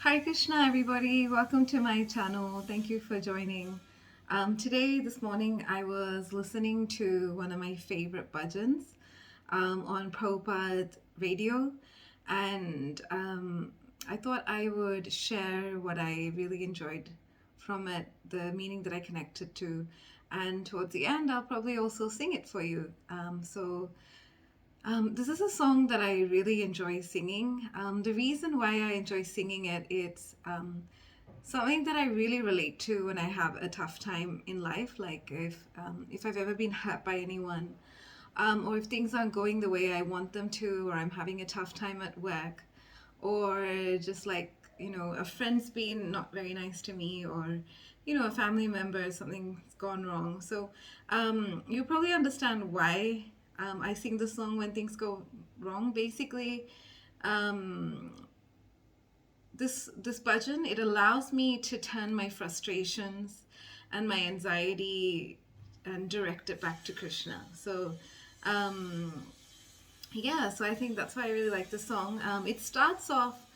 Hare Krishna, everybody. Welcome to my channel. Thank you for joining. This morning, I was listening to one of my favorite bhajans on Prabhupada radio, and I thought I would share what I really enjoyed from it, the meaning that I connected to, and towards the end, I'll probably also sing it for you. This is a song that I really enjoy singing. The reason why I enjoy singing it, it's something that I really relate to when I have a tough time in life. Like if I've ever been hurt by anyone, or if things aren't going the way I want them to, or I'm having a tough time at work, or just like a friend's been not very nice to me, or a family member, something's gone wrong. So you probably understand why I sing the song when things go wrong. Basically, um, this bhajan, it allows me to turn my frustrations and my anxiety and direct it back to Krishna. So um, yeah, so I think that's why I really like the song. It starts off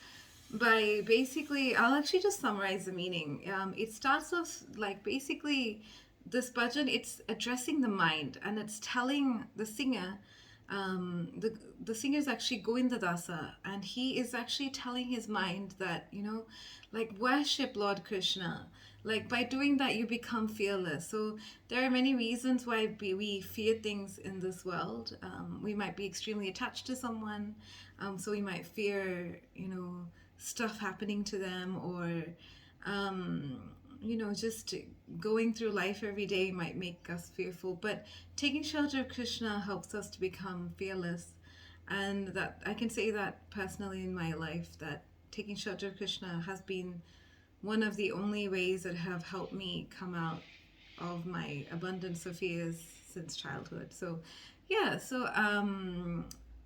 by basically, I'll actually just summarize the meaning. It starts off like basically this bhajan, it's addressing the mind, and it's telling the singer, the singer is actually Govinda Dasa, and he is actually telling his mind that, like worship Lord Krishna. Like by doing that, you become fearless. So there are many reasons why we fear things in this world. We might be extremely attached to someone, so we might fear, stuff happening to them, or just going through life every day might make us fearful. But taking shelter of Krishna helps us to become fearless. And that I can say that personally in my life, that taking shelter of Krishna has been one of the only ways that have helped me come out of my abundance of fears since childhood. So, yeah, so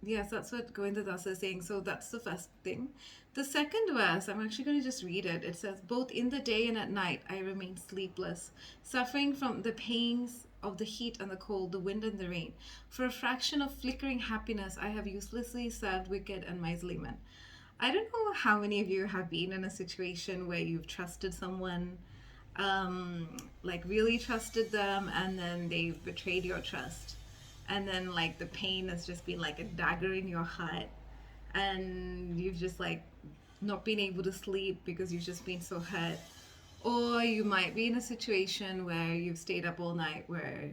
yes, that's what Govinda Das is saying. So that's the first thing. The second verse, I'm actually going to just read it. It says, "Both in the day and at night I remain sleepless, suffering from the pains of the heat and the cold, the wind and the rain. For a fraction of flickering happiness, I have uselessly served wicked and miserly men." I don't know how many of you have been in a situation where you've trusted someone, like really trusted them, and then they've betrayed your trust. And then, like, the pain has just been like a dagger in your heart, and you've just like not been able to sleep because you've just been so hurt. Or you might be in a situation where you've stayed up all night, where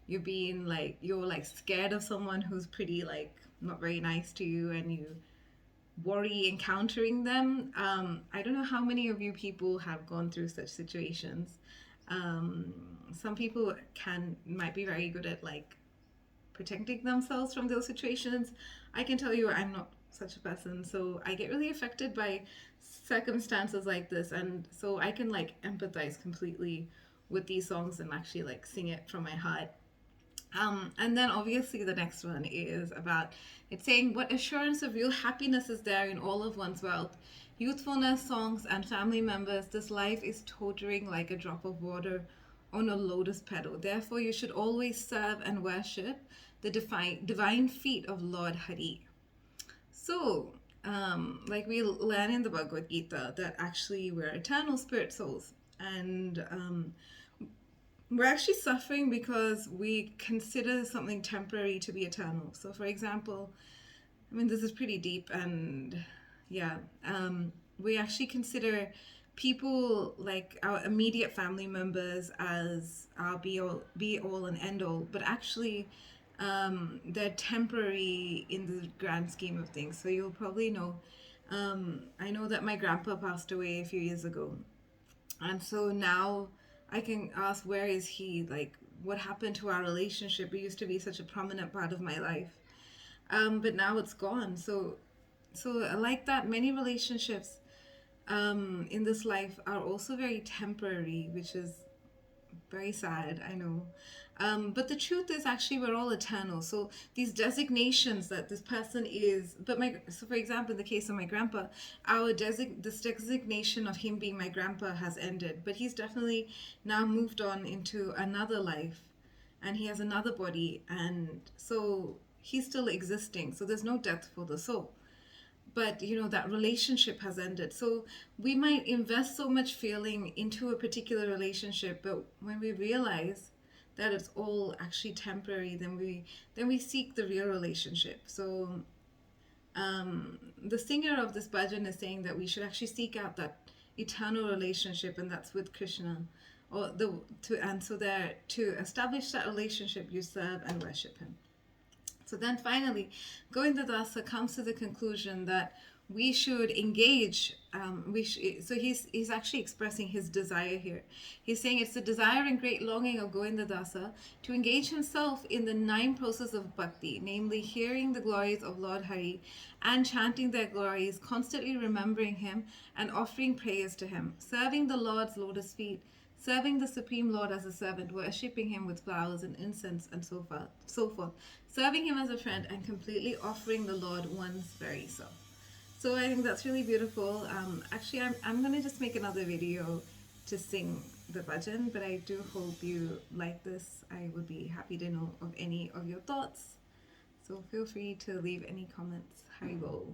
you're like scared of someone who's pretty like not very nice to you, and you worry encountering them. I don't know how many of you people have gone through such situations. Um, some people might be very good at like protecting themselves from those situations. I can tell you I'm not such a person, so I get really affected by circumstances like this, and so I can like empathize completely with these songs and actually like sing it from my heart. And then obviously the next one is about, it's saying, "What assurance of real happiness is there in all of one's wealth? Youthfulness, songs, and family members. This life is tottering like a drop of water on a lotus petal. Therefore, you should always serve and worship the divine feet of Lord Hari." So, like we learn in the Bhagavad Gita that actually we're eternal spirit souls, and we're actually suffering because we consider something temporary to be eternal. So, for example, I mean, this is pretty deep, and yeah, we actually consider people like our immediate family members as our be all and end all, but actually, they're temporary in the grand scheme of things. So you'll probably know. I know that my grandpa passed away a few years ago, and so now I can ask, where is he? Like, what happened to our relationship? It used to be such a prominent part of my life, but now it's gone. So like that, many relationships in this life are also very temporary, which is very sad, I know. But the truth is, actually, we're all eternal. So these designations that this person is, so for example, in the case of my grandpa, this designation of him being my grandpa has ended, but he's definitely now moved on into another life, and he has another body, and so he's still existing. So there's no death for the soul. but that relationship has ended. So we might invest so much feeling into a particular relationship, but when we realize that it's all actually temporary, then we seek the real relationship. So the singer of this bhajan is saying that we should actually seek out that eternal relationship, and that's with Krishna, or the to and so there to establish that relationship, you serve and worship him. So then finally, Govindadasa comes to the conclusion that we should engage. So he's actually expressing his desire here. He's saying it's the desire and great longing of Govindadasa to engage himself in the 9 processes of bhakti, namely hearing the glories of Lord Hari and chanting their glories, constantly remembering him and offering praise to him, serving the Lord's lotus feet, serving the Supreme Lord as a servant, worshipping him with flowers and incense and so forth, serving him as a friend, and completely offering the Lord one's very self. So I think that's really beautiful. Actually, I'm going to just make another video to sing the bhajan, but I do hope you like this. I would be happy to know of any of your thoughts. So feel free to leave any comments. Haribol.